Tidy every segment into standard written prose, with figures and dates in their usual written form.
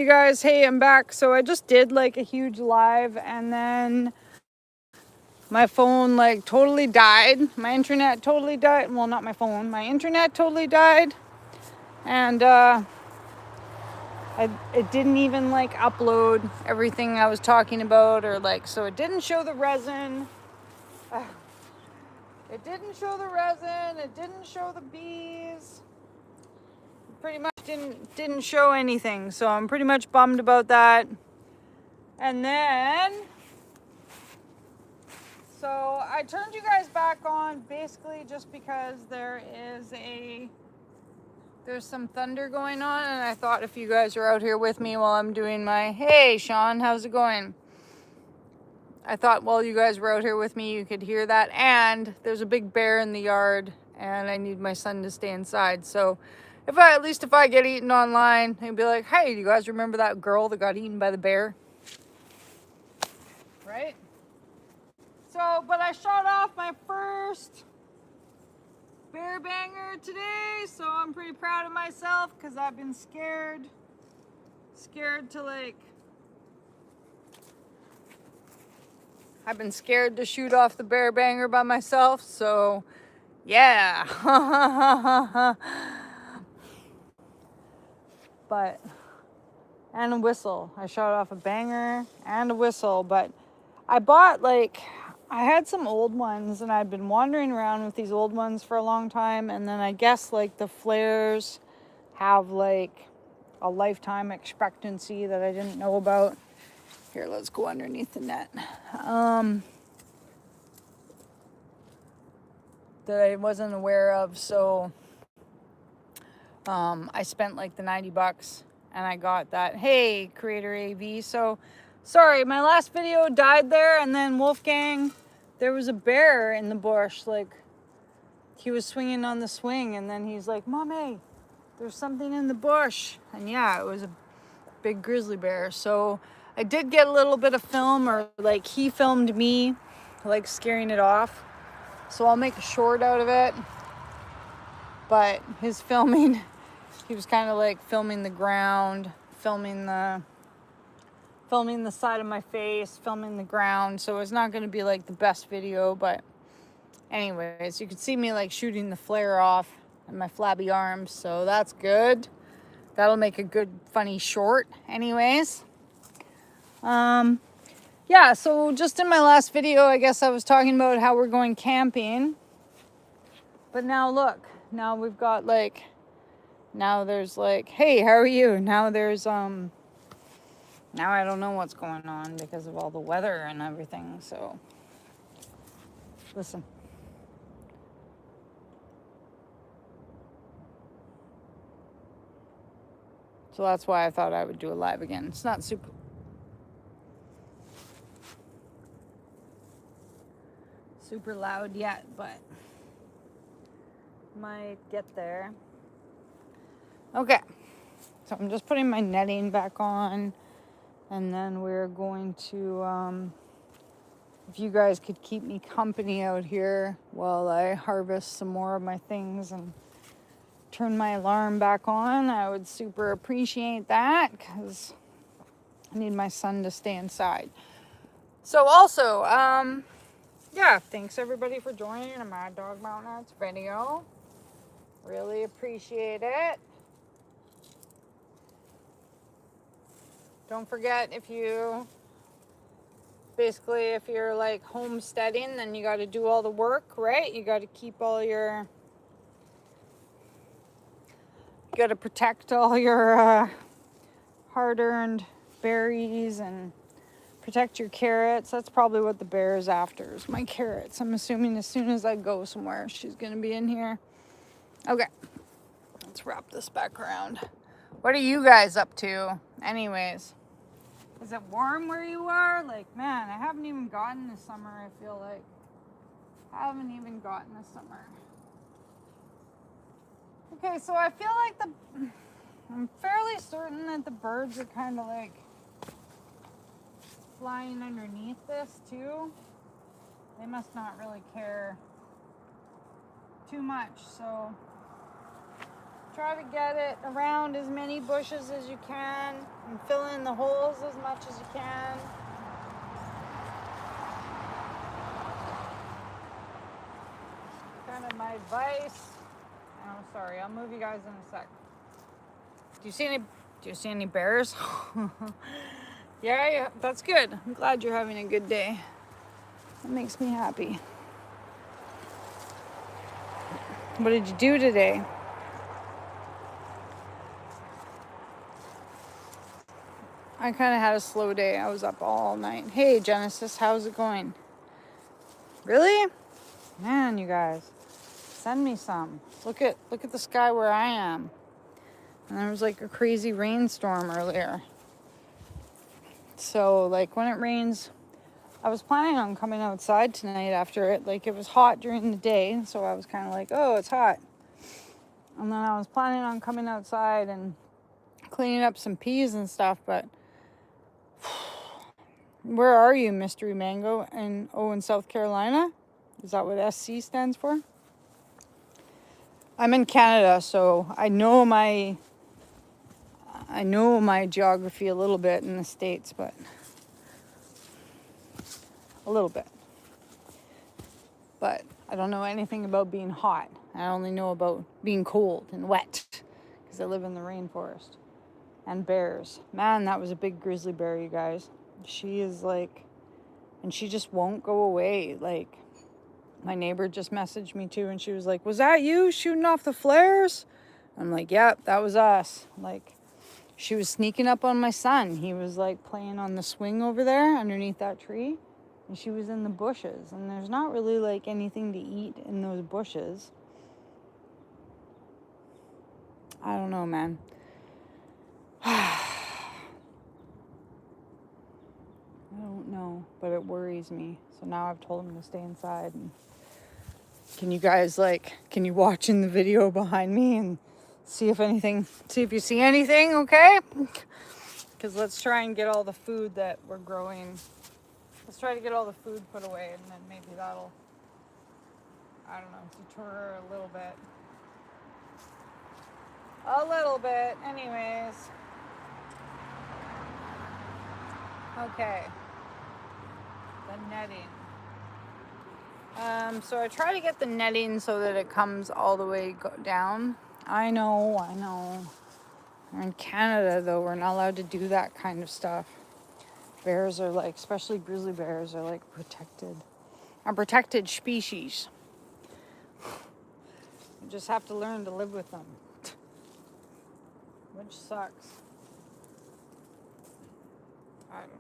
You guys, hey, I'm back. So I just did like a huge live and then my phone like totally died. My internet totally died. Well, not my phone. My internet totally died. And it didn't even like upload everything I was talking about, or like, so it didn't show the resin. It didn't show the resin. It didn't show the bees. Pretty much didn't show anything. So I'm pretty much bummed about that. And then, so I turned you guys back on basically just because there's some thunder going on, and I thought if you guys are out here with me while I'm doing my, hey Sean, how's it going? I thought while you guys were out here with me, you could hear that. And there's a big bear in the yard and I need my son to stay inside. So if I get eaten online, he'll be like, hey, do you guys remember that girl that got eaten by the bear? Right? So, but I shot off my first bear banger today. So I'm pretty proud of myself because I've been scared to shoot off the bear banger by myself, so yeah. But, and a whistle. I shot off a banger and a whistle, but I had some old ones and I'd been wandering around with these old ones for a long time, and then I guess like the flares have like a lifetime expectancy that I didn't know about. Here, let's go underneath the net. That I wasn't aware of. So I spent like the $90 and I got that. Hey, Creator AV. So sorry, my last video died there, and then Wolfgang, there was a bear in the bush. Like, he was swinging on the swing, and then he's like, Mommy, there's something in the bush. And yeah, it was a big grizzly bear. So I did get a little bit of film, or like he filmed me like scaring it off. So I'll make a short out of it. But his filming, he was kind of like filming the ground, filming the side of my face, filming the ground. So it's not going to be like the best video, but anyways, you can see me like shooting the flare off and my flabby arms. So that's good. That'll make a good funny short anyways. Yeah, so just in my last video, I guess I was talking about how we're going camping. But now look, now we've got like, now there's like, hey, how are you? Now there's, now I don't know what's going on because of all the weather and everything. So listen. So that's why I thought I would do a live again. It's not super loud yet, but might get there. Okay, so I'm just putting my netting back on, and then we're going to, if you guys could keep me company out here while I harvest some more of my things and turn my alarm back on, I would super appreciate that, because I need my son to stay inside. So also, yeah, thanks everybody for joining a Maddogmountainarts video. Really appreciate it. Don't forget, if you're like homesteading, then you got to do all the work, right? You got to protect all your hard-earned berries and protect your carrots. That's probably what the bear is after, is my carrots. I'm assuming as soon as I go somewhere, she's going to be in here. Okay, let's wrap this back around. What are you guys up to? Anyways, is it warm where you are? Like, man, I haven't even gotten the summer, I feel like. Okay, so I feel like I'm fairly certain that the birds are kind of like flying underneath this too. They must not really care too much, so Try to get it around as many bushes as you can and fill in the holes as much as you can. Kind of my advice. Oh, sorry, I'll move you guys in a sec. Do you see any bears? Yeah, that's good. I'm glad you're having a good day. That makes me happy. What did you do today? I kind of had a slow day. I was up all night. Hey, Genesis, how's it going? Really? Man, you guys, send me some. Look at the sky where I am. And there was like a crazy rainstorm earlier. So like when it rains, I was planning on coming outside tonight after it. Like it was hot during the day, so I was kind of like, oh, it's hot. And then I was planning on coming outside and cleaning up some peas and stuff, but where are you, Mystery Mango? In South Carolina? Is that what SC stands for? I'm in Canada, so I know my geography a little bit in the States, but a little bit. But I don't know anything about being hot. I only know about being cold and wet because I live in the rainforest. And bears. Man, that was a big grizzly bear, you guys. She is like, and she just won't go away. Like, my neighbor just messaged me too, and she was like, was that you shooting off the flares? I'm like, yep, that was us. Like, she was sneaking up on my son. He was like playing on the swing over there underneath that tree, and she was in the bushes, and there's not really like anything to eat in those bushes. I don't know, man. I don't know, but it worries me. So now I've told him to stay inside. And can you guys can you watch in the video behind me and see if you see anything, okay? Because let's try and get all the food that we're growing. Let's try to get all the food put away, and then maybe that'll, I don't know, deter her a little bit. Anyways. Okay. The netting. So I try to get the netting so that it comes all the way down. I know. We're in Canada, though. We're not allowed to do that kind of stuff. Bears are like, especially grizzly bears, are like protected. A protected species. You just have to learn to live with them. Which sucks. I don't know.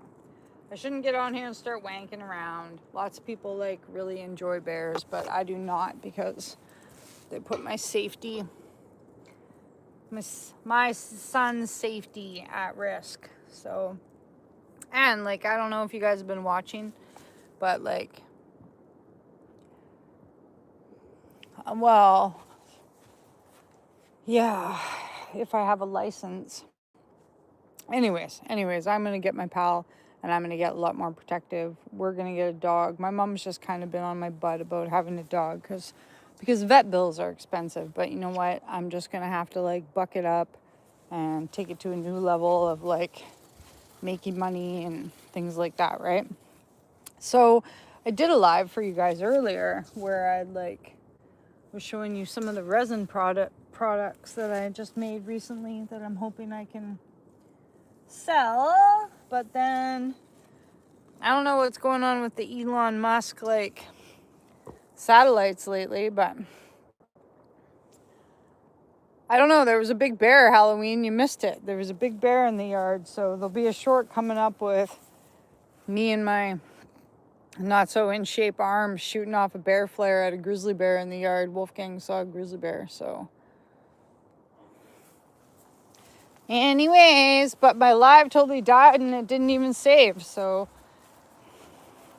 I shouldn't get on here and start wanking around. Lots of people like really enjoy bears, but I do not because they put my safety, my son's safety at risk. So, and like, I don't know if you guys have been watching, but like, well, yeah, if I have a license. Anyways, I'm going to get my pal. And I'm going to get a lot more protective. We're going to get a dog. My mom's just kind of been on my butt about having a dog because vet bills are expensive. But you know what? I'm just going to have to like buck it up and take it to a new level of like making money and things like that, right? So I did a live for you guys earlier where I was showing you some of the resin products that I just made recently that I'm hoping I can sell. But then I don't know what's going on with the Elon Musk satellites lately, but I don't know. There was a big bear Halloween. You missed it. There was a big bear in the yard, so there'll be a short coming up with me and my not so in shape arms shooting off a bear flare at a grizzly bear in the yard. Wolfgang saw a grizzly bear, so anyways, but my live totally died and it didn't even save, so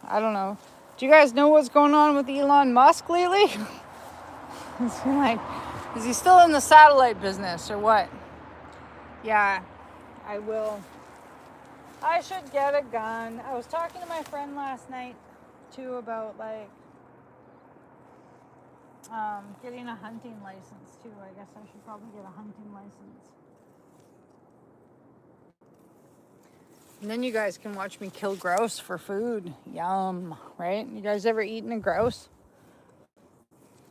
I don't know. Do you guys know what's going on with Elon Musk lately? Is he still in the satellite business or what? Yeah, I will. I should get a gun. I was talking to my friend last night too about getting a hunting license too. I guess I should probably get a hunting license. And then you guys can watch me kill grouse for food. Yum, right? You guys ever eaten a grouse?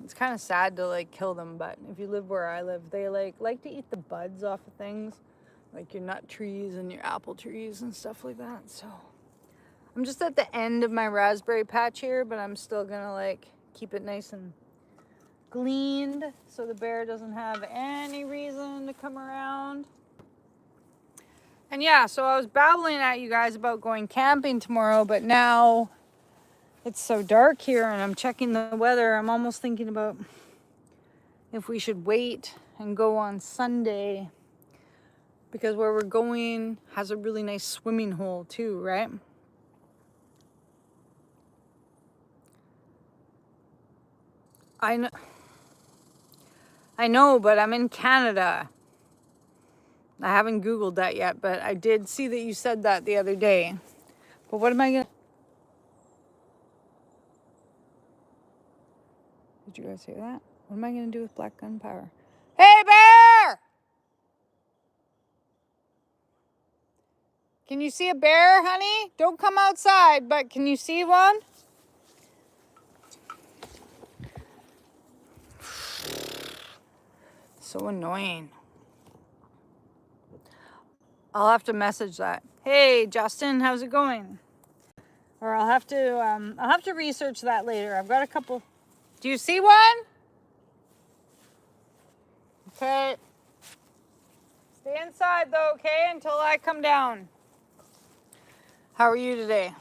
It's kind of sad to like kill them, but if you live where I live, they like to eat the buds off of things, like your nut trees and your apple trees and stuff like that. So I'm just at the end of my raspberry patch here, but I'm still gonna like keep it nice and gleaned so the bear doesn't have any reason to come around. And yeah, so I was babbling at you guys about going camping tomorrow, but now it's so dark here and I'm checking the weather. I'm almost thinking about if we should wait and go on Sunday, because where we're going has a really nice swimming hole too, right? I know, but I'm in Canada. I haven't Googled that yet, but I did see that you said that the other day. But what am I gonna... Did you guys hear that? What am I gonna do with black gunpowder? Hey, bear! Can you see a bear, honey? Don't come outside, but can you see one? So annoying. I'll have to message that. Hey, Justin, how's it going? Or I'll have to research that later. I've got a couple. Do you see one? Okay. Stay inside though, okay, until I come down. How are you today?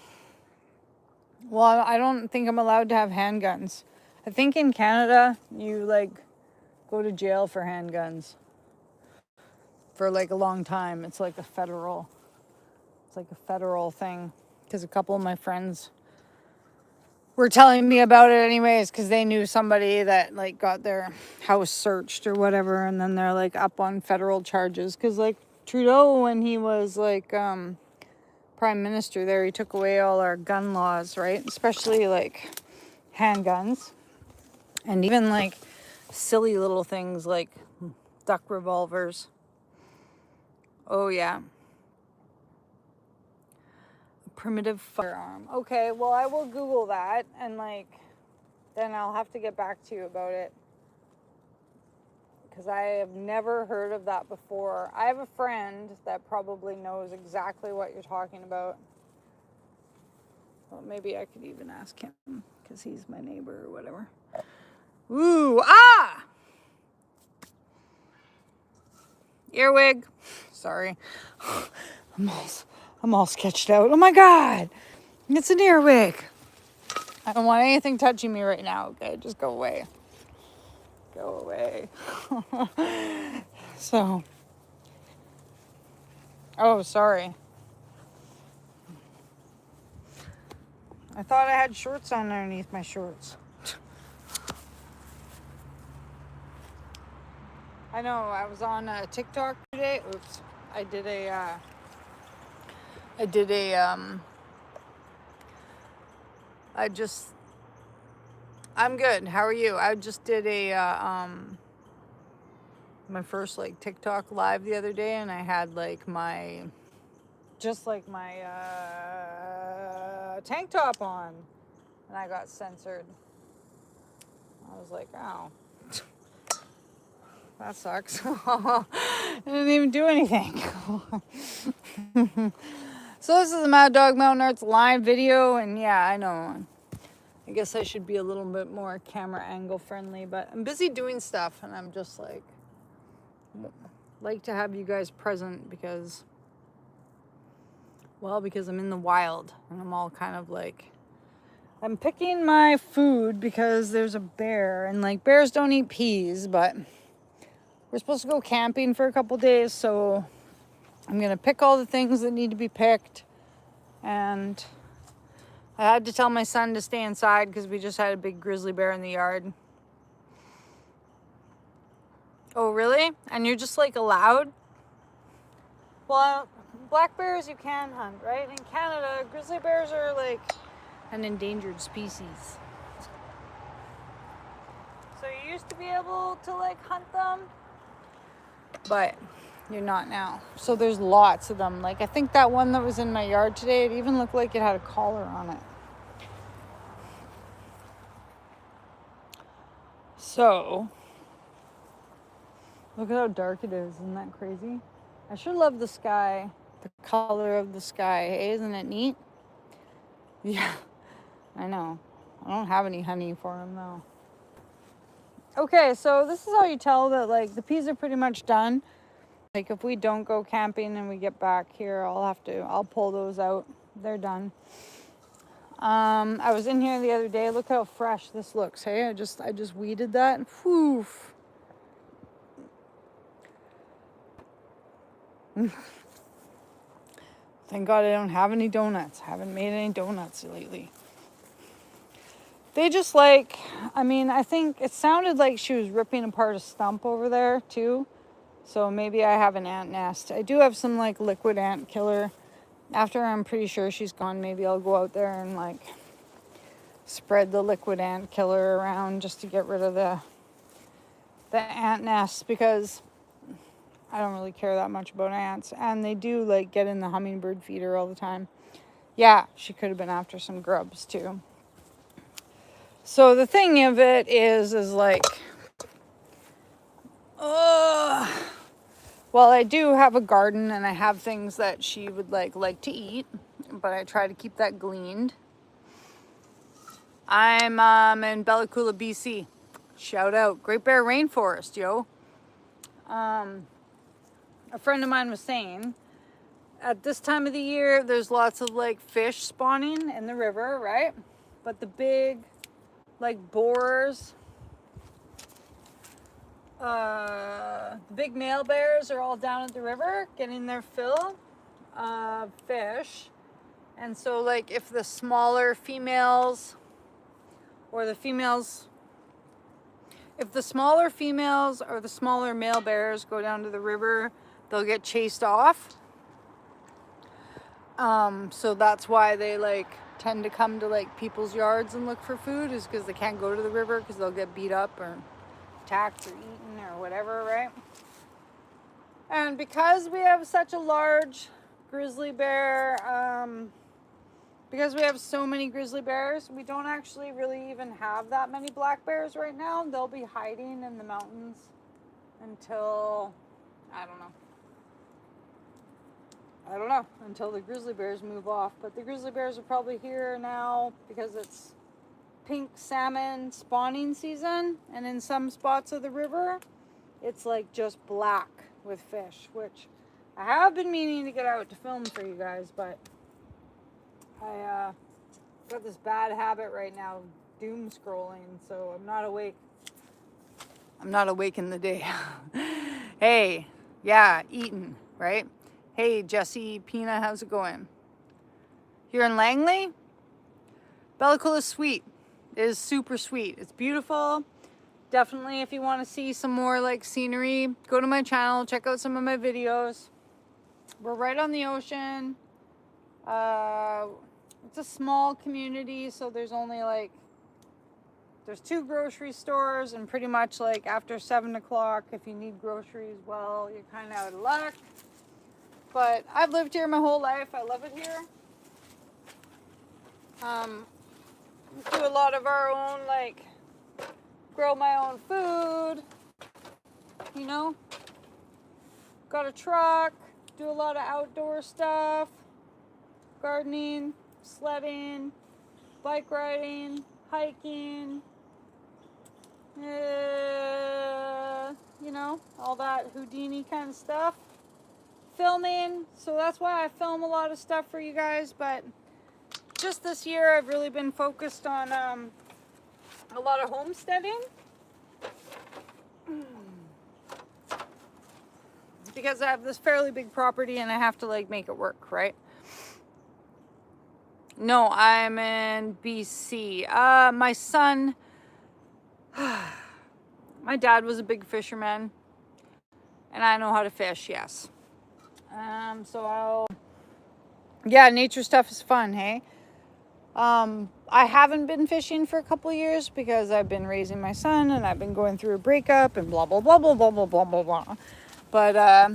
Well, I don't think I'm allowed to have handguns. I think in Canada you like go to jail for handguns for like a long time. It's like a federal thing, because a couple of my friends were telling me about it anyways, because they knew somebody that like got their house searched or whatever, and then they're like up on federal charges, because like Trudeau, when he was like prime minister there, he took away all our gun laws, right? Especially like handguns, and even like silly little things like duck revolvers. Oh yeah. Primitive firearm. Okay, well I will Google that, and like then I'll have to get back to you about it, because I have never heard of that before. I have a friend that probably knows exactly what you're talking about. Well, maybe I could even ask him, because he's my neighbor or whatever. Ooh, ah! Earwig. Sorry. I'm all sketched out. Oh my God. It's an earwig. I don't want anything touching me right now. Okay, just go away. Go away. So. Oh, sorry. I thought I had shorts on underneath my shorts. I know, I was on TikTok today. Oops. I'm good. How are you? I just did my first like TikTok live the other day, and I had like my tank top on, and I got censored. I was like, oh, that sucks. I didn't even do anything. So this is the Maddogmountainarts live video, and yeah, I know. I guess I should be a little bit more camera angle friendly, but I'm busy doing stuff, and I'm just like to have you guys present, because I'm in the wild, and I'm all kind of like, I'm picking my food because there's a bear, and like bears don't eat peas, but we're supposed to go camping for a couple days, so I'm gonna pick all the things that need to be picked. And I had to tell my son to stay inside because we just had a big grizzly bear in the yard. Oh, really? And you're just like allowed? Well, black bears you can hunt, right? In Canada, grizzly bears are like an endangered species. So used to be able to like hunt them, but you're not now. So there's lots of them. Like I think that one that was in my yard today, it even looked like it had a collar on it. So look at how dark it is. Isn't that crazy? I sure love the sky, the color of the sky. Hey, isn't it neat? Yeah, I know. I don't have any honey for him though. Okay, so this is how you tell that like the peas are pretty much done. Like if we don't go camping and we get back here, I'll pull those out. They're done. I was in here the other day. Look how fresh this looks. Hey, I just weeded that. Whew. Thank God I don't have any donuts. I haven't made any donuts lately. They just like, I think it sounded like she was ripping apart a stump over there too. So maybe I have an ant nest. I do have some like liquid ant killer. After I'm pretty sure she's gone, maybe I'll go out there and like spread the liquid ant killer around just to get rid of the ant nests, because I don't really care that much about ants, and they do like get in the hummingbird feeder all the time. Yeah, she could have been after some grubs too. So the thing of it is like, well, I do have a garden and I have things that she would like to eat, but I try to keep that gleaned. I'm in Bella Coola, BC. Shout out, Great Bear Rainforest, yo. A friend of mine was saying, at this time of the year, there's lots of like fish spawning in the river, right? But the big, like boars, the big male bears are all down at the river getting their fill of fish. And so like if the smaller females or the smaller females or the smaller male bears go down to the river, they'll get chased off. So that's why they like tend to come to like people's yards and look for food, is because they can't go to the river because they'll get beat up or attacked or eaten or whatever, right? And because we have such a large grizzly bear, because we have so many grizzly bears, we don't actually really even have that many black bears right now. They'll be hiding in the mountains until, I don't know, until the grizzly bears move off. But the grizzly bears are probably here now because it's pink salmon spawning season, and in some spots of the river, it's like just black with fish, which I have been meaning to get out to film for you guys, but I got this bad habit right now of doom scrolling, so I'm not awake. I'm not awake in the day. Hey, yeah, eating, right? Hey, Jesse, Pina, how's it going? Here in Langley, Bella Coola is sweet. It is super sweet. It's beautiful. Definitely, if you want to see some more like scenery, go to my channel, check out some of my videos. We're right on the ocean. It's a small community, so there's only like, there's 2 grocery stores, and pretty much like after 7 o'clock, if you need groceries, well, you're kind of out of luck. But I've lived here my whole life. I love it here. Do a lot of our own, like, grow my own food, you know. Got a truck, do a lot of outdoor stuff, gardening, sledding, bike riding, hiking, you know, all that Houdini kind of stuff. Filming, so that's why I film a lot of stuff for you guys. But just this year I've really been focused on a lot of homesteading, because I have this fairly big property and I have to like make it work, right? No, I'm in BC. My son, my dad was a big fisherman, and I know how to fish, yes. So yeah, nature stuff is fun, hey? I haven't been fishing for a couple years because I've been raising my son and I've been going through a breakup and blah, blah, blah, blah, blah, blah, blah, blah, blah. But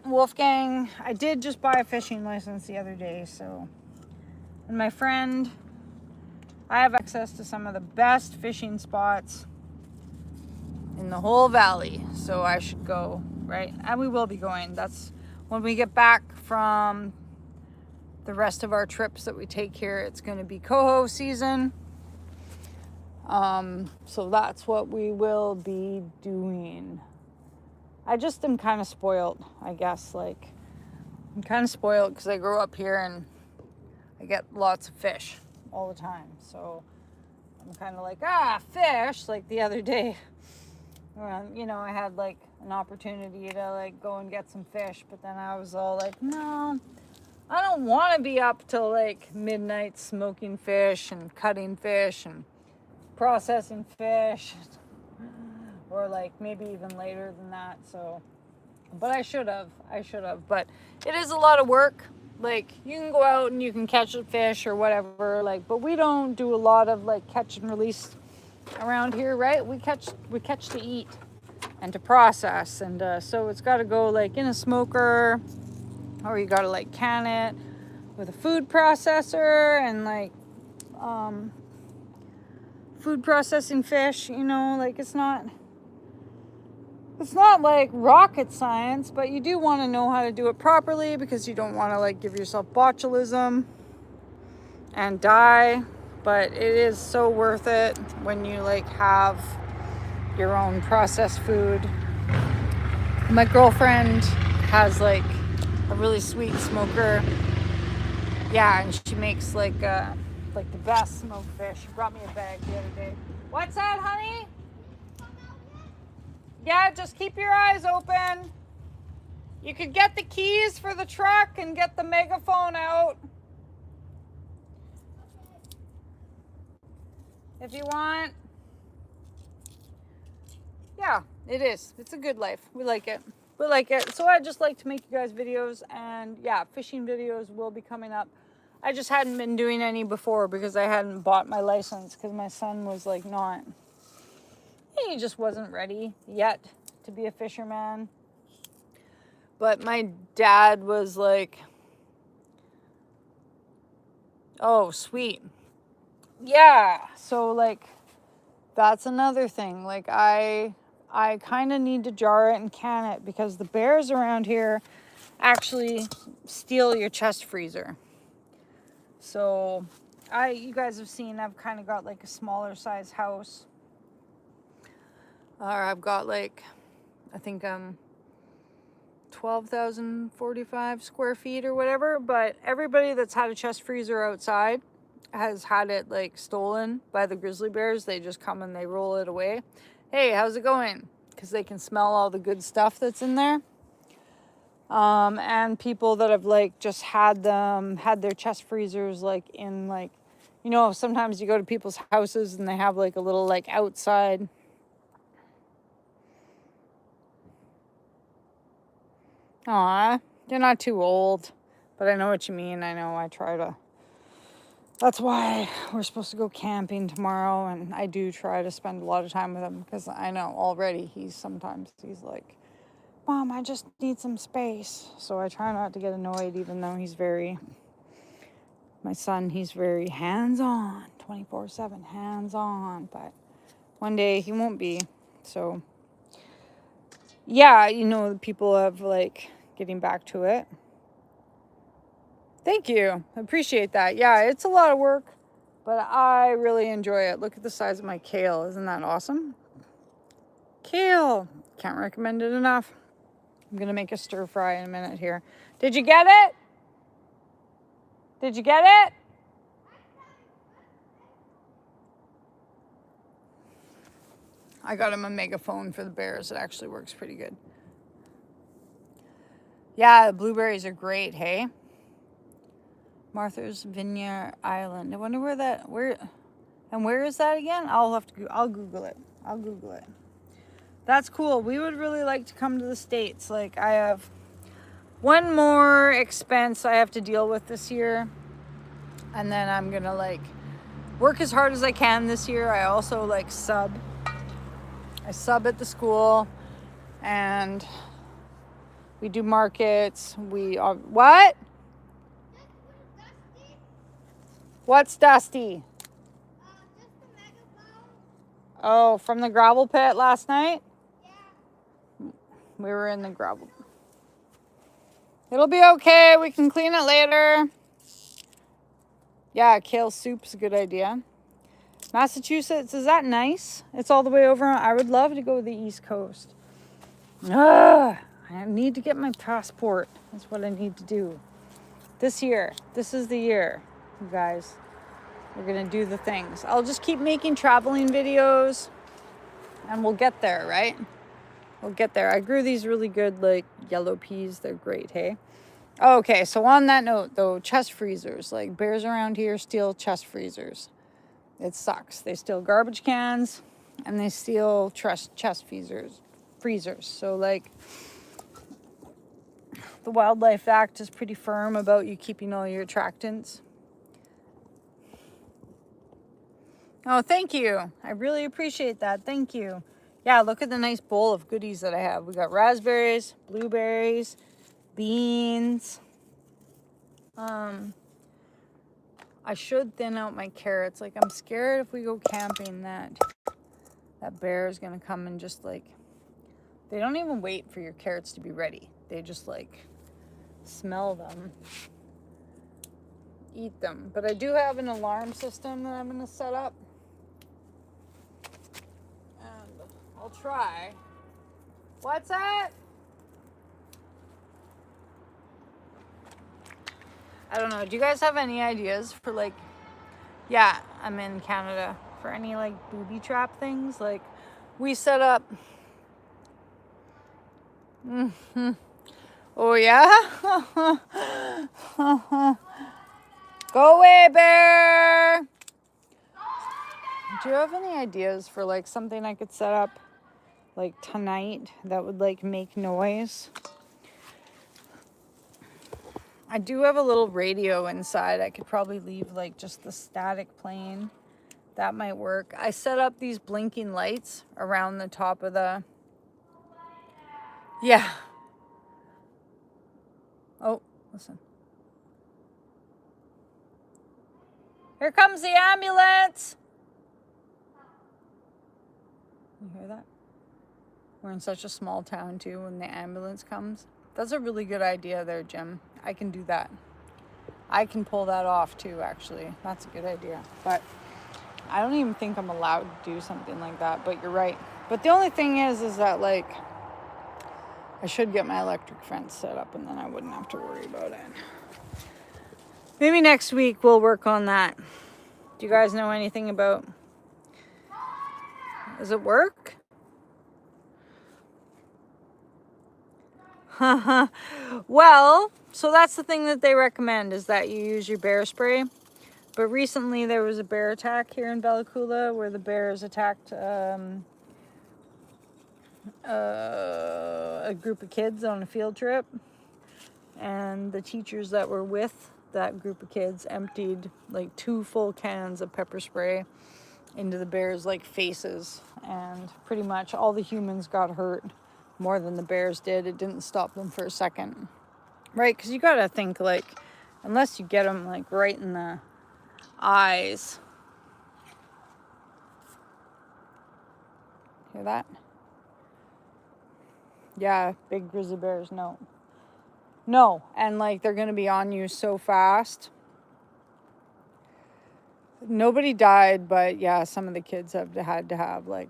Wolfgang, I did just buy a fishing license the other day, so. And my friend, I have access to some of the best fishing spots in the whole valley, so I should go, right? And we will be going. That's when we get back from the rest of our trips that we take here. It's going to be coho season. So that's what we will be doing. I just am kind of spoiled, I guess. Like, I'm kind of spoiled because I grew up here and I get lots of fish all the time. So I'm kind of like, fish. Like the other day, you know, I had like an opportunity to like go and get some fish, but then I was all like, no, I don't want to be up till like midnight smoking fish and cutting fish and processing fish, or like maybe even later than that. So, but I should have, but it is a lot of work. Like, you can go out and you can catch a fish or whatever, like, but we don't do a lot of like catch and release around here, right? We catch to eat and to process, and so it's got to go like in a smoker, or you got to like can it with a food processor and like food processing fish, you know, like it's not like rocket science, but you do want to know how to do it properly because you don't want to like give yourself botulism and die. But it is so worth it when you like have your own processed food. My girlfriend has like a really sweet smoker. Yeah, and she makes like the best smoked fish. She brought me a bag the other day. What's that, honey? Yeah, just keep your eyes open. You could get the keys for the truck and get the megaphone out. If you want. Yeah, it is. It's a good life. We like it. So I just like to make you guys videos, and yeah, fishing videos will be coming up. I just hadn't been doing any before because I hadn't bought my license because my son was like he just wasn't ready yet to be a fisherman. But my dad was like, oh, sweet. Yeah. So like, that's another thing. Like I kind of need to jar it and can it because the bears around here actually steal your chest freezer. So you guys have seen, I've kind of got like a smaller size house. Or I've got like, I think 12,045 square feet or whatever. But everybody that's had a chest freezer outside has had it like stolen by the grizzly bears. They just come and they roll it away. Hey, how's it going? Because they can smell all the good stuff that's in there. And people that have like just had their chest freezers like in like, you know, sometimes you go to people's houses and they have like a little like outside. Aw, you're not too old, but I know what you mean. I know that's why we're supposed to go camping tomorrow, and I do try to spend a lot of time with him because I know already he's like, Mom, I just need some space. So I try not to get annoyed, even though my son, he's very hands-on, 24/7 hands-on, but one day he won't be. So yeah, you know, people have like getting back to it. Thank you. I appreciate that. Yeah, it's a lot of work, but I really enjoy it. Look at the size of my kale. Isn't that awesome? Kale. Can't recommend it enough. I'm going to make a stir fry in a minute here. Did you get it? Did you get it? I got him a megaphone for the bears. It actually works pretty good. Yeah, the blueberries are great, hey? Martha's Vineyard Island. I wonder where is that again? I'll Google it. That's cool. We would really like to come to the States. Like, I have one more expense I have to deal with this year, and then I'm gonna like work as hard as I can this year. I also like sub. I sub at the school, and we do markets. We are what? What's dusty? Oh, from the gravel pit last night? Yeah. We were in the gravel. It'll be okay. We can clean it later. Yeah, kale soup's a good idea. Massachusetts, is that nice? It's all the way over. I would love to go to the East Coast. Ugh, I need to get my passport. That's what I need to do. This year. This is the year, you guys. We're going to do the things. I'll just keep making traveling videos and we'll get there, right? We'll get there. I grew these really good, like, yellow peas. They're great, hey? Okay, so on that note, though, chest freezers. Like, bears around here steal chest freezers. It sucks. They steal garbage cans and they steal chest freezers. So, like, the Wildlife Act is pretty firm about you keeping all your attractants. Oh, thank you. I really appreciate that. Thank you. Yeah, look at the nice bowl of goodies that I have. We got raspberries, blueberries, beans. I should thin out my carrots. Like, I'm scared if we go camping that bear is going to come and just, like, they don't even wait for your carrots to be ready. They just, like, smell them, eat them. But I do have an alarm system that I'm going to set up. I'll try. What's that? I don't know. Do you guys have any ideas for, like, yeah, I'm in Canada, for any, like, booby trap things? Like, we set up. Mm-hmm. Oh, yeah? Go away, bear! Do you have any ideas for, like, something I could set up, like, tonight that would, like, make noise? I do have a little radio inside. I could probably leave, like, just the static playing. That might work. I set up these blinking lights around the top of the... Yeah. Oh, listen. Here comes the ambulance! You hear that? We're in such a small town, too, when the ambulance comes. That's a really good idea there, Jim. I can do that. I can pull that off, too, actually. That's a good idea. But I don't even think I'm allowed to do something like that, but you're right. But the only thing is that, like, I should get my electric fence set up, and then I wouldn't have to worry about it. Maybe next week we'll work on that. Do you guys know anything about... Does it work? Well, so that's the thing that they recommend, is that you use your bear spray. But recently there was a bear attack here in Bella Coola where the bears attacked a group of kids on a field trip. And the teachers that were with that group of kids emptied like 2 full cans of pepper spray into the bears' like faces. And pretty much all the humans got hurt more than the bears did. It didn't stop them for a second. Right? Because you got to think, like, unless you get them like right in the eyes. Hear that? Yeah, big grizzly bears, no. No, and like they're going to be on you so fast. Nobody died, but yeah, some of the kids have had to have like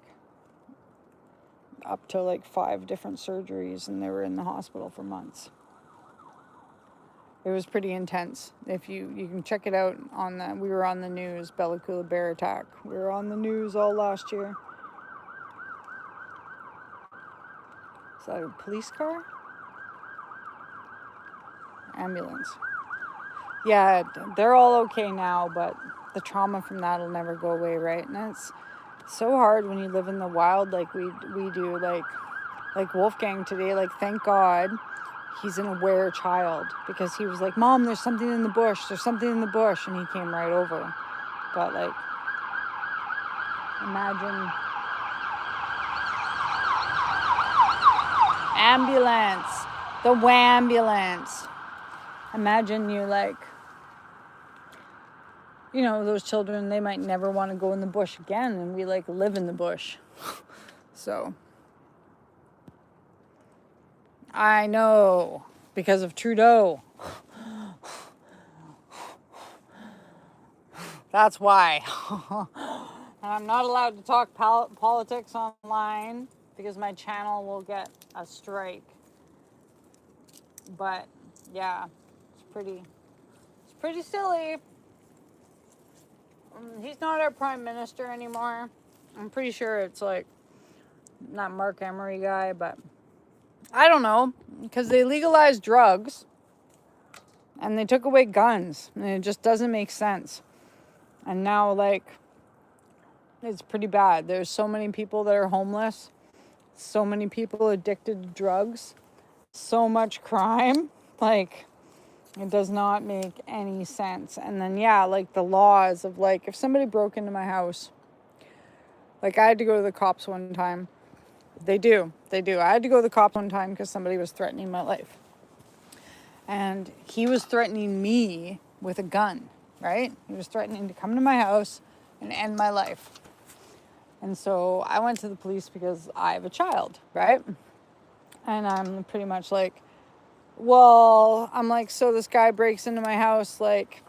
up to like 5 different surgeries, and they were in the hospital for months. It was pretty intense. If you can check it out on the, we were on the news, Bella Coola bear attack. We were on the news all last year. Is that a police car? Ambulance. Yeah, they're all okay now, but the trauma from that will never go away, right? And it's so hard when you live in the wild like we do, like Wolfgang today. Like, thank God he's an aware child, because he was like, Mom, there's something in the bush, and he came right over. But like, Imagine ambulance, the wambulance. Imagine you like, you know, those children, they might never want to go in the bush again, and we like live in the bush. So I know, because of Trudeau. That's why. And I'm not allowed to talk politics online because my channel will get a strike. But yeah, it's pretty silly. He's not our prime minister anymore. I'm pretty sure it's like not Mark Emery guy, but I don't know, because they legalized drugs and they took away guns, and it just doesn't make sense. And now, like, it's pretty bad. There's so many people that are homeless, so many people addicted to drugs, so much crime. Like, it does not make any sense. And then, yeah, like the laws of, like, if somebody broke into my house, like, I had to go to the cops one time. They do. I had to go to the cops one time because somebody was threatening my life. And he was threatening me with a gun, right? He was threatening to come to my house and end my life. And so I went to the police because I have a child, right? And I'm pretty much like, well, I'm like, so this guy breaks into my house, like,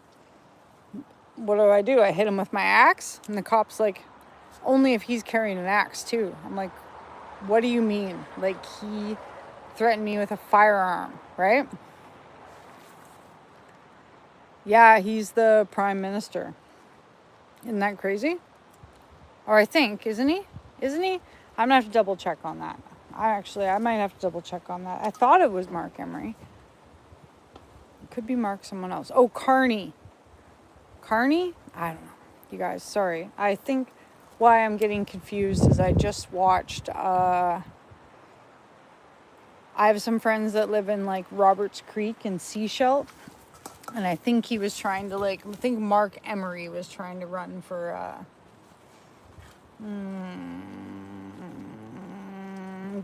what do? I hit him with my axe? And the cop's like, only if he's carrying an axe too. I'm like, what do you mean? Like, he threatened me with a firearm, right? Yeah, he's the prime minister. Isn't that crazy? Or I think, isn't he? I'm gonna have to double check on that. I might have to double check on that. I thought it was Mark Emery. It could be Mark someone else. Oh, Carney. I don't know. You guys, sorry. I think why I'm getting confused is I just watched, I have some friends that live in like Roberts Creek and Seashell. And I think he was trying to I think Mark Emery was trying to run for,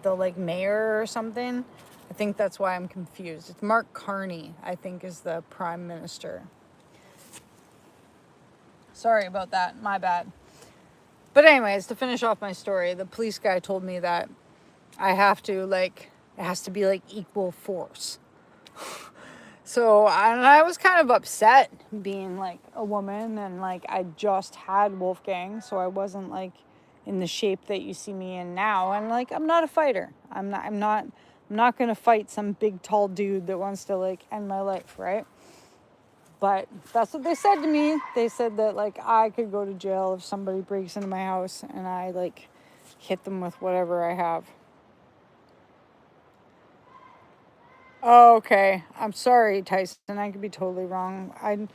the like mayor or something. I think that's why I'm confused. It's Mark Carney, I think, is the prime minister. Sorry about that, my bad. But anyways, to finish off my story, the police guy told me that I have to it has to be like equal force. So I was kind of upset being like a woman, and like I just had Wolfgang, so I wasn't like in the shape that you see me in now. And like, I'm not a fighter. I'm not going to fight some big tall dude that wants to like end my life, right? But that's what they said to me. They said that like I could go to jail if somebody breaks into my house and I like hit them with whatever I have. Oh, okay. I'm sorry, Tyson. I could be totally wrong. I'm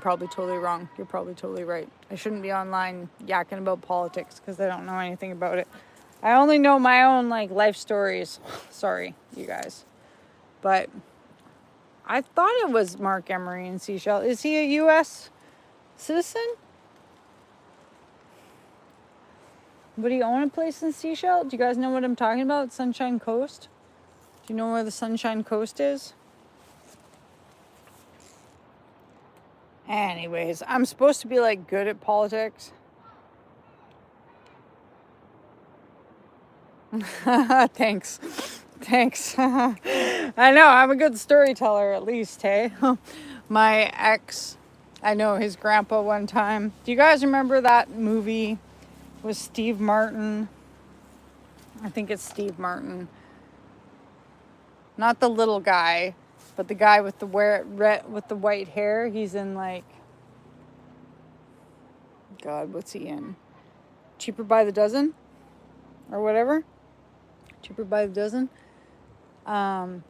probably totally wrong. You're probably totally right. I shouldn't be online yakking about politics because I don't know anything about it. I only know my own like life stories. Sorry, you guys. But I thought it was Mark Emery in Seashell. Is he a U.S. citizen? Would he own a place in Seashell? Do you guys know what I'm talking about? Sunshine Coast? Do you know where the Sunshine Coast is? Anyways, I'm supposed to be like good at politics. Thanks. I know, I'm a good storyteller at least, hey? My ex, I know his grandpa one time. Do you guys remember that movie with Steve Martin? I think it's Steve Martin. Not the little guy, but the guy with the white hair. He's in like, God, what's he in? Cheaper by the Dozen? Or whatever? Cheaper by the Dozen?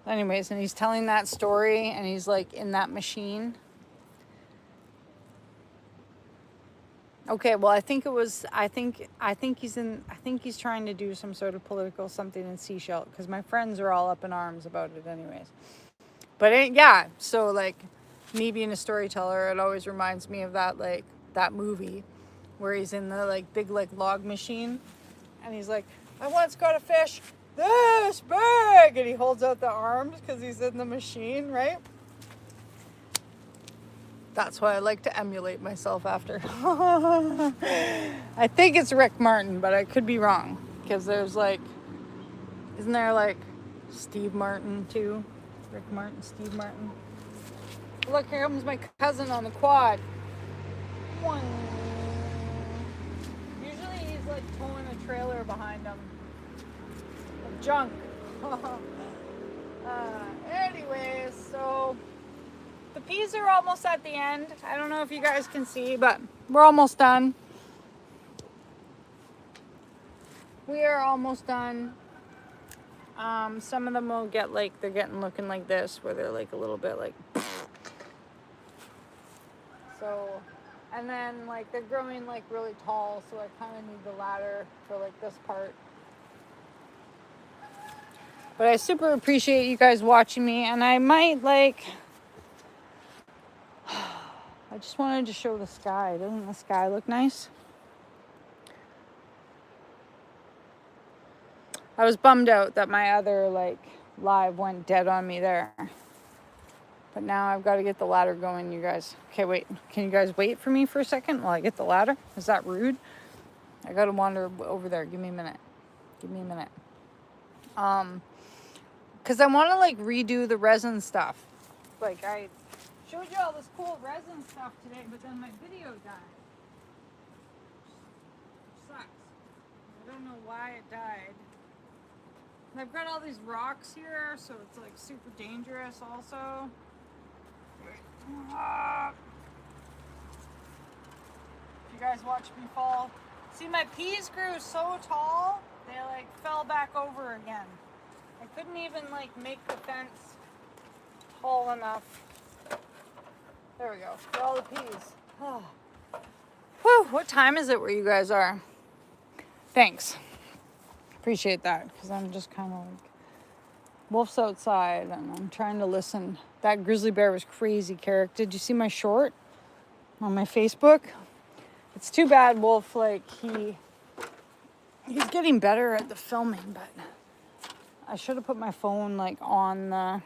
Anyways, and he's telling that story and he's like in that machine. Okay, well, I think he's trying to do some sort of political something in Seashell because my friends are all up in arms about it anyways. But yeah, so like me being a storyteller, it always reminds me of that, like, that movie where he's in the, like, big, like, log machine. And he's like, I once caught a fish this big. And he holds out the arms because he's in the machine, right? That's what I like to emulate myself after. I think it's Rick Martin, but I could be wrong. Because there's like, isn't there like Steve Martin too? Rick Martin, Steve Martin. Look, here comes my cousin on the quad. Usually he's like towing a trailer behind him. Of junk. Anyways, so the peas are almost at the end. I don't know if you guys can see, but we're almost done. We are almost done. Some of them will get like, they're getting looking like this, where they're like a little bit like, so, and then like they're growing like really tall, so I kind of need the ladder for like this part. But I super appreciate you guys watching me, and I might like, I just wanted to show the sky. Doesn't the sky look nice? I was bummed out that my other like live went dead on me there. But now I've got to get the ladder going, you guys. Okay, wait. Can you guys wait for me for a second while I get the ladder? Is that rude? I got to wander over there. Give me a minute. Give me a minute. Because I want to like redo the resin stuff. Like I showed you all this cool resin stuff today, but then my video died. Sucks. I don't know why it died. And I've got all these rocks here, so it's like super dangerous also. If you guys watch me fall. See, my peas grew so tall, they like fell back over again. I couldn't even like make the fence tall enough. There we go, for all the peas. Oh. Whew, what time is it where you guys are? Thanks. Appreciate that, because I'm just kind of like, Wolf's outside and I'm trying to listen. That grizzly bear was crazy, Carrick. Did you see my short on my Facebook? It's too bad Wolf, like, he's getting better at the filming, but I should have put my phone like on the, I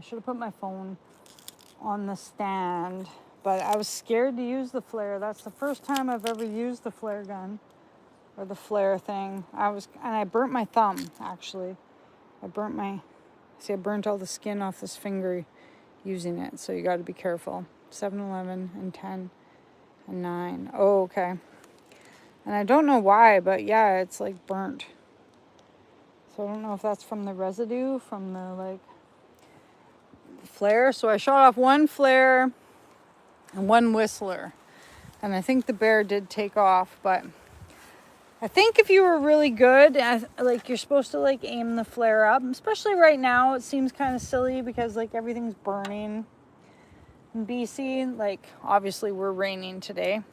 should have put my phone on the stand, but I was scared to use the flare. That's the first time I've ever used the flare gun or the flare thing. And I burnt my thumb, actually. I burnt all the skin off this finger using it, so you got to be careful. 7-Eleven and 10 and 9. Oh, okay. And I don't know why, but yeah, it's like burnt. So I don't know if that's from the residue, from the like flare. So I shot off one flare and one whistler. And I think the bear did take off, but I think if you were really good, like you're supposed to like aim the flare up, especially right now. It seems kind of silly because like everything's burning in BC. Like obviously we're raining today.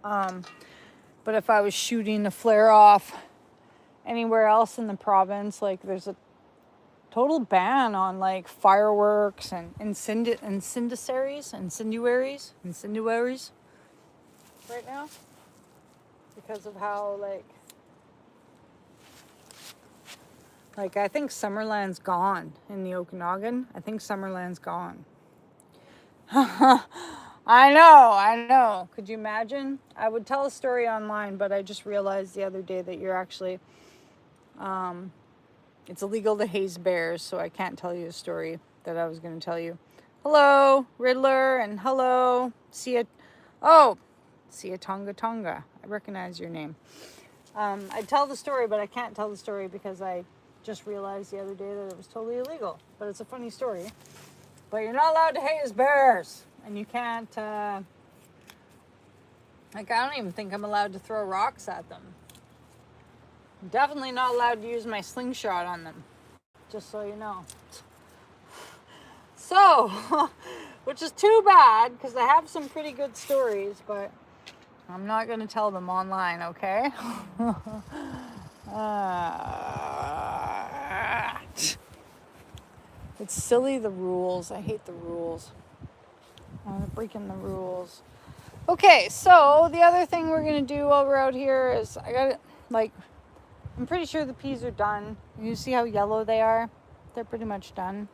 But if I was shooting a flare off anywhere else in the province, like there's a total ban on like fireworks and incendiaries right now. Because of how, like I think Summerland's gone in the Okanagan. I think Summerland's gone. I know. Could you imagine? I would tell a story online, but I just realized the other day that you're actually, it's illegal to haze bears, so I can't tell you a story that I was going to tell you. Hello, Riddler, and hello, Tonga. I recognize your name. I'd tell the story, but I can't tell the story because I just realized the other day that it was totally illegal. But it's a funny story. But you're not allowed to haze bears. And you can't, I don't even think I'm allowed to throw rocks at them. I'm definitely not allowed to use my slingshot on them. Just so you know. So, which is too bad, because I have some pretty good stories, but I'm not going to tell them online, okay? It's silly, the rules. I hate the rules. I'm breaking the rules. Okay, so the other thing we're going to do while we're out here is I got it, like, I'm pretty sure the peas are done. You see how yellow they are? They're pretty much done.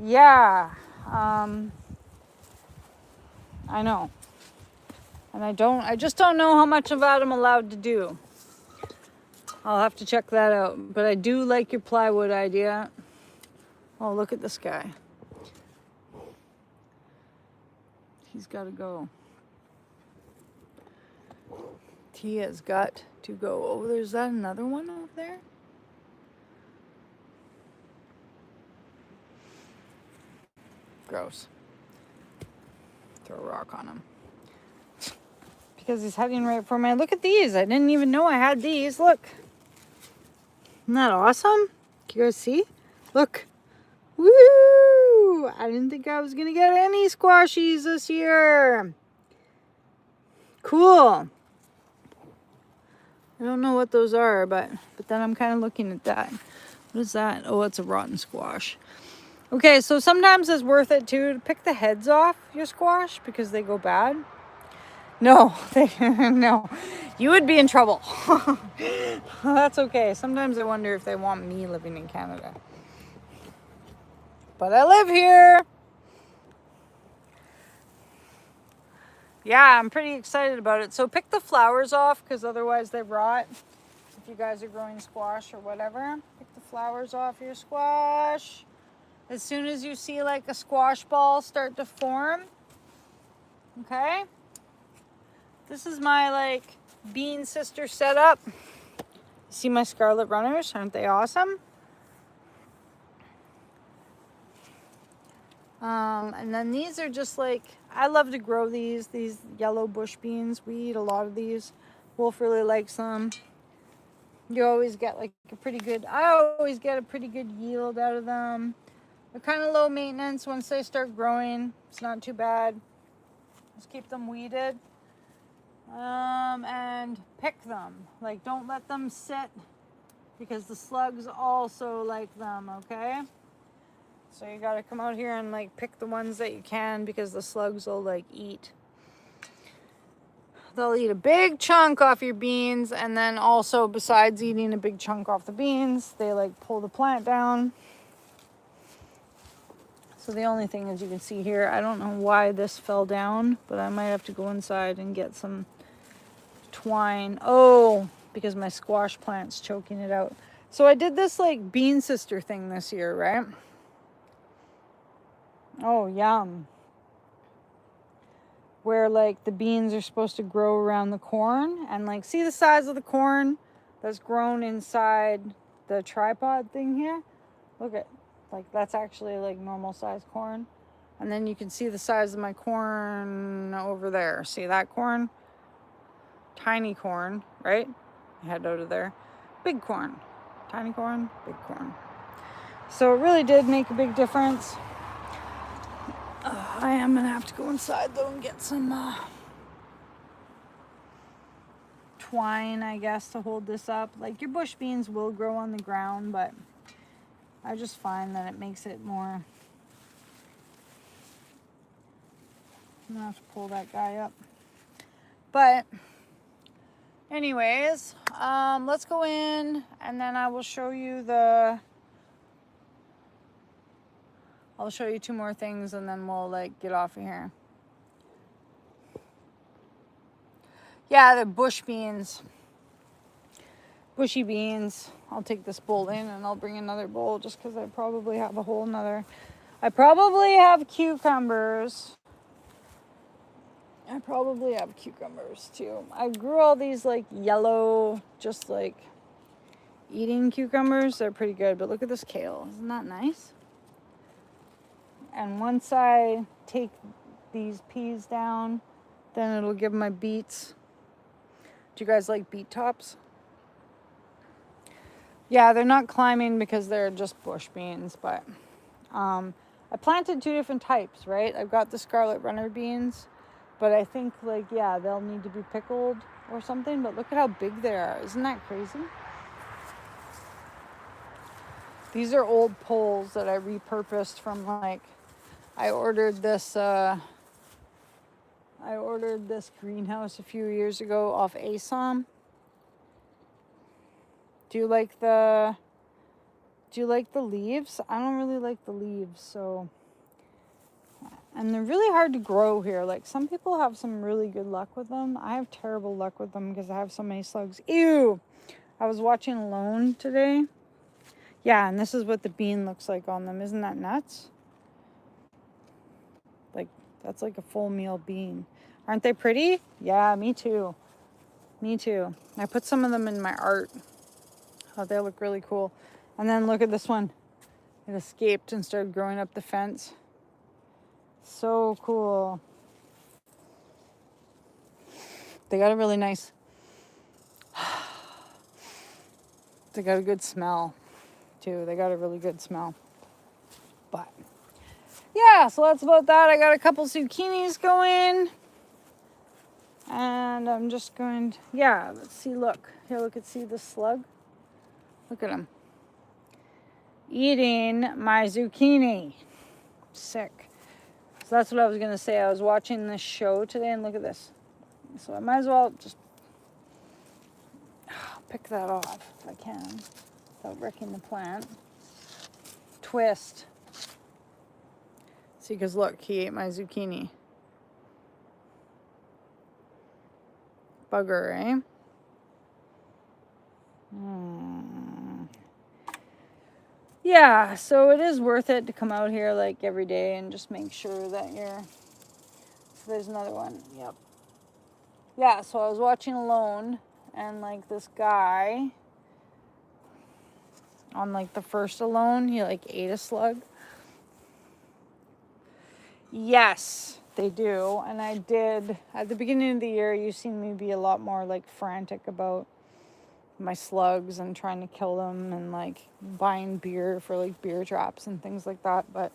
Yeah, I know. And I just don't know how much of that I'm allowed to do. I'll have to check that out. But I do like your plywood idea. Oh, look at this guy. He's got to go. He has got to go. Oh, there's that another one over there? Gross. Throw a rock on him. Because he's heading right for me. Look at these. I didn't even know I had these. Look. Isn't that awesome? Can you guys see? Look. Woo! I didn't think I was going to get any squashies this year. Cool. I don't know what those are, but then I'm kind of looking at that. What is that? Oh, it's a rotten squash. Okay, so sometimes it's worth it too to pick the heads off your squash because they go bad. No, no, you would be in trouble. That's okay. Sometimes I wonder if they want me living in Canada. But I live here. Yeah, I'm pretty excited about it. So pick the flowers off because otherwise they rot. If you guys are growing squash or whatever, pick the flowers off your squash. As soon as you see like a squash ball start to form, okay? This is my like bean sister setup. See my scarlet runners? Aren't they awesome? And then these are just like, I love to grow these yellow bush beans. We eat a lot of these. Wolf really likes them. You always get like I always get a pretty good yield out of them. They're kind of low maintenance once they start growing. It's not too bad. Just keep them weeded. And pick them. Like, don't let them sit because the slugs also like them, okay? So you gotta come out here and like pick the ones that you can because the slugs will like eat. They'll eat a big chunk off your beans, and then also besides eating a big chunk off the beans, they like pull the plant down. So the only thing is you can see here, I don't know why this fell down, but I might have to go inside and get some twine. Oh, because my squash plant's choking it out. So I did this like bean sister thing this year, right? Oh, yum. Where like the beans are supposed to grow around the corn, and like see the size of the corn that's grown inside the tripod thing here? Look at, like, that's actually like normal size corn. And then you can see the size of my corn over there. See that corn? Tiny corn, right? Head out of there. Big corn. Tiny corn, big corn. So it really did make a big difference. I am going to have to go inside though and get some twine, I guess, to hold this up. Like, your bush beans will grow on the ground, but I just find that it makes it more... I'm going to have to pull that guy up. But anyways, let's go in and then I will show you I'll show you two more things and then we'll like get off of here. Yeah, they're bush beans. Bushy beans. I'll take this bowl in and I'll bring another bowl just because I probably have a whole nother. I probably have cucumbers. I probably have cucumbers too. I grew all these like yellow, just like eating cucumbers. They're pretty good, but look at this kale. Isn't that nice? And once I take these peas down, then it'll give my beets. Do you guys like beet tops? Yeah, they're not climbing because they're just bush beans, but I planted two different types, right? I've got the scarlet runner beans, but I think like, yeah, they'll need to be pickled or something, but look at how big they are. Isn't that crazy? These are old poles that I repurposed from like, I ordered this greenhouse a few years ago off ASOM. Do you like the leaves? I don't really like the leaves, so. And they're really hard to grow here. Like, some people have some really good luck with them. I have terrible luck with them because I have so many slugs. Ew! I was watching Alone today. Yeah, and this is what the bean looks like on them. Isn't that nuts? Like, that's like a full meal bean. Aren't they pretty? Yeah, me too. Me too. I put some of them in my art. Oh, they look really cool. And then look at this one. It escaped and started growing up the fence. So cool. They got a really nice, they got a good smell too. They got a really good smell. But yeah, so that's about that. I got a couple zucchinis going. And I'm just going to, yeah, let's see, look. Here, look at, see the slug? Look at him. Eating my zucchini. Sick. So that's what I was going to say. I was watching this show today, and look at this. So I might as well just pick that off if I can without wrecking the plant. Twist. See, because look, he ate my zucchini. Bugger, eh? Yeah, so it is worth it to come out here like every day and just make sure that you're... So there's another one. Yep. Yeah, so I was watching Alone, and like this guy on like the first Alone, he like ate a slug. Yes, they do. And I did at the beginning of the year. You've seen me be a lot more like frantic about my slugs and trying to kill them and like buying beer for like beer traps and things like that. But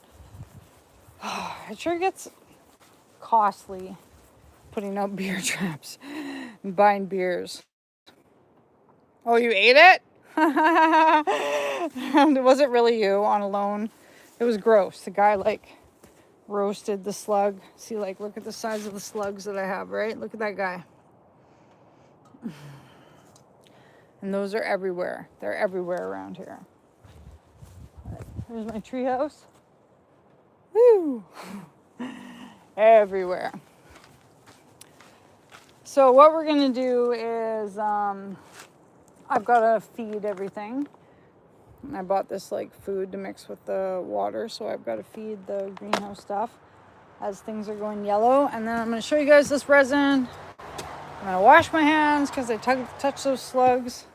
it sure gets costly putting out beer traps and buying beers. Oh, you ate it? And was it really you on Alone? It was gross. The guy like roasted the slug. See, like, look at the size of the slugs that I have, right? Look at that guy. And those are everywhere. They're everywhere around here. Right, here's my treehouse. Woo! Everywhere. So what we're going to do is I've got to feed everything. And I bought this like food to mix with the water, so I've got to feed the greenhouse stuff as things are going yellow. And then I'm going to show you guys this resin. I'm going to wash my hands because I touch those slugs.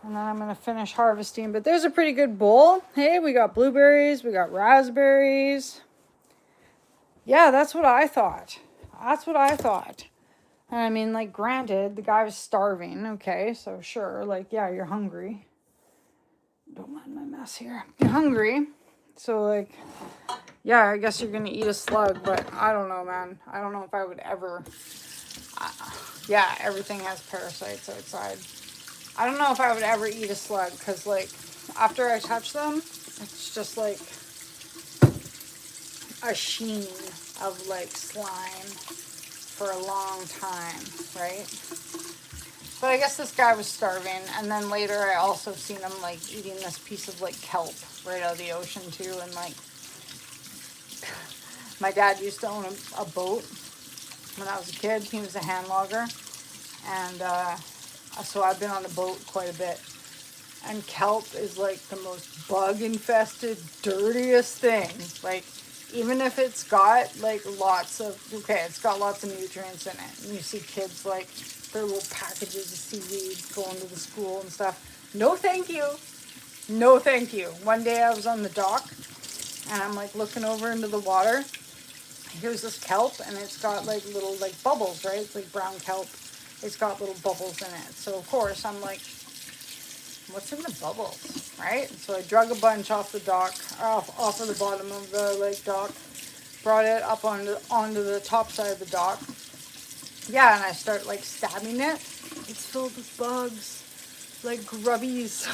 And then I'm going to finish harvesting. But there's a pretty good bowl. Hey, we got blueberries. We got raspberries. Yeah, that's what I thought. That's what I thought. And I mean, like, granted, the guy was starving. Okay, so sure. Like, yeah, you're hungry. Don't mind my mess here. You're hungry. So, like, yeah, I guess you're going to eat a slug. But I don't know, man. I don't know if I would ever... yeah, everything has parasites outside. I don't know if I would ever eat a slug, because, like, after I touch them, it's just, like, a sheen of, like, slime for a long time, right? But I guess this guy was starving, and then later I also seen him, like, eating this piece of, like, kelp right out of the ocean, too, and, like, my dad used to own a boat when I was a kid. He was a hand logger, and, so I've been on the boat quite a bit. And kelp is like the most bug-infested, dirtiest thing. Like, even if it's got like lots of, okay, it's got lots of nutrients in it. And you see kids like their little packages of seaweed going to the school and stuff. No thank you. No thank you. One day I was on the dock and I'm like looking over into the water. Here's this kelp and it's got like little like bubbles, right? It's like brown kelp. It's got little bubbles in it. So, of course, I'm like, what's in the bubbles, right? So I drug a bunch off the dock, off of the bottom of the like dock, brought it up onto the top side of the dock. Yeah, and I start like stabbing it. It's filled with bugs, like grubbies.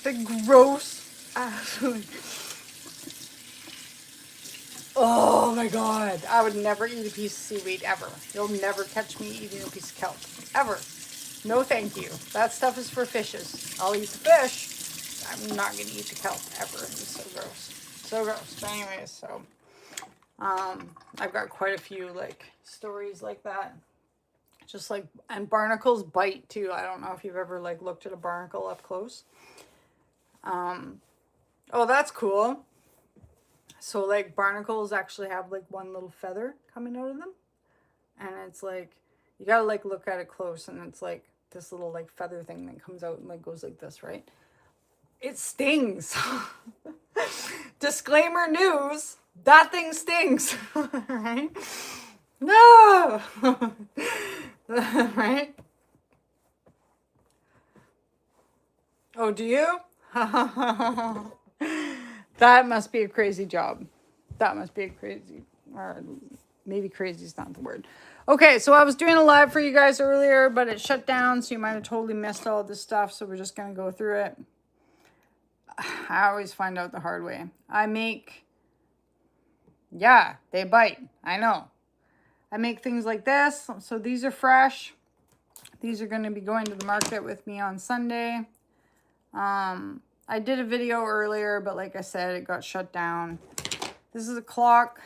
The gross, absolutely. Oh my God. I would never eat a piece of seaweed ever. You'll never catch me eating a piece of kelp. Ever. No thank you. That stuff is for fishes. I'll eat the fish. I'm not going to eat the kelp ever. It's so gross. So gross. But anyways, so I've got quite a few like stories like that. Just like, and barnacles bite too. I don't know if you've ever like looked at a barnacle up close. Oh, that's cool. So like barnacles actually have like one little feather coming out of them. And it's like, you gotta like look at it close, and it's like this little like feather thing that comes out and like goes like this, right? It stings. Disclaimer news, that thing stings. Right? No. Right? Oh, do you? That must be a crazy job. That must be a crazy, or maybe crazy is not the word. Okay, so I was doing a live for you guys earlier, but it shut down, so you might have totally missed all this stuff, so we're just going to go through it. I always find out the hard way. I make, yeah, they bite. I know. I make things like this. So these are fresh. These are going to be going to the market with me on Sunday. I did a video earlier, but like I said, it got shut down. This is a clock.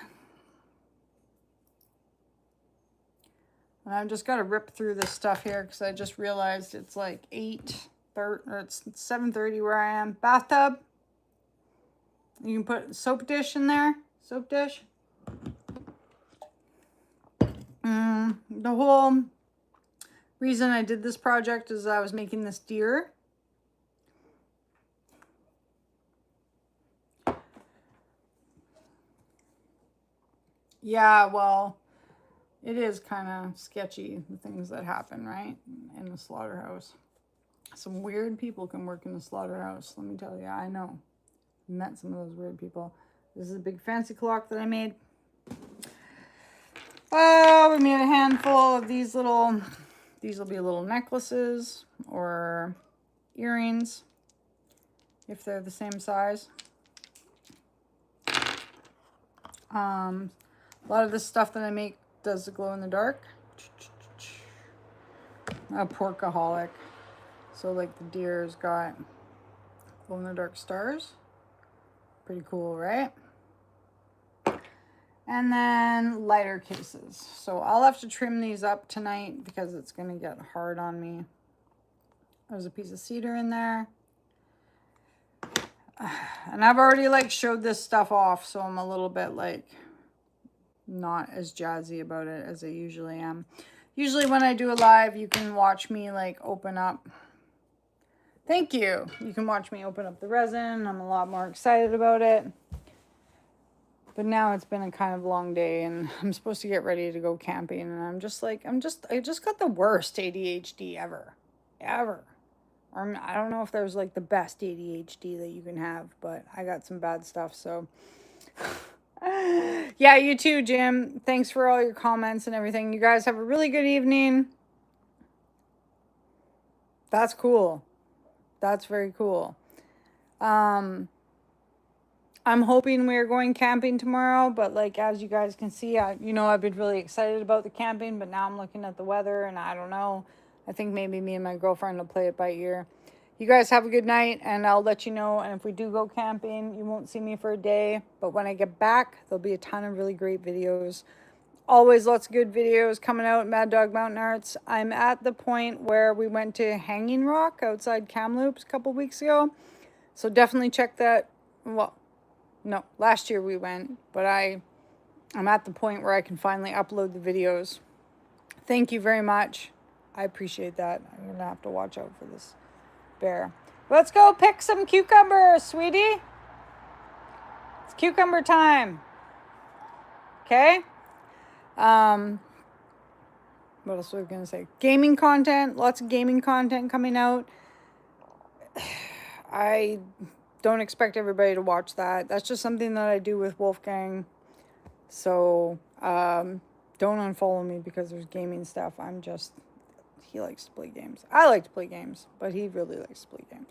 And I've just got to rip through this stuff here because I just realized it's like 8:30, or it's 7:30 where I am. Bathtub. You can put soap dish in there. Soap dish. The whole reason I did this project is I was making this deer. Yeah, well, it is kind of sketchy, the things that happen, right? In the slaughterhouse. Some weird people can work in the slaughterhouse, let me tell you. I know. Met some of those weird people. This is a big fancy clock that I made. Oh, we made a handful of these little, these will be little necklaces or earrings if they're the same size. A lot of this stuff that I make does the glow in the dark. A porkaholic. So like the deer's got glow in the dark stars. Pretty cool, right? And then lighter cases. So I'll have to trim these up tonight because it's going to get hard on me. There's a piece of cedar in there. And I've already like showed this stuff off, so I'm a little bit like not as jazzy about it as I usually am. Usually when I do a live, you can watch me like open up. Thank you. You can watch me open up the resin. I'm a lot more excited about it. But now it's been a kind of long day and I'm supposed to get ready to go camping. And I'm just like, I just got the worst ADHD ever. Or I don't know if there's like the best ADHD that you can have, but I got some bad stuff. So yeah, you too, Jim. Thanks for all your comments and everything. You guys have a really good evening. That's cool. That's very cool. I'm hoping we're going camping tomorrow, but like, as you guys can see, I've been really excited about the camping, but now I'm looking at the weather and I don't know. I think maybe me and my girlfriend will play it by ear. You guys have a good night and I'll let you know. And if we do go camping, you won't see me for a day, but when I get back, there'll be a ton of really great videos. Always lots of good videos coming out at Maddogmountainarts. I'm at the point where we went to Hanging Rock outside Kamloops a couple weeks ago. So definitely check that. Well, no, last year we went, but I'm at the point where I can finally upload the videos. Thank you very much. I appreciate that. I'm going to have to watch out for this bear. Let's go pick some cucumbers, sweetie. It's cucumber time. Okay? What else was I going to say? Gaming content. Lots of gaming content coming out. I don't expect everybody to watch that. That's just something that I do with Wolfgang. So, don't unfollow me because there's gaming stuff. He likes to play games. I like to play games, but he really likes to play games.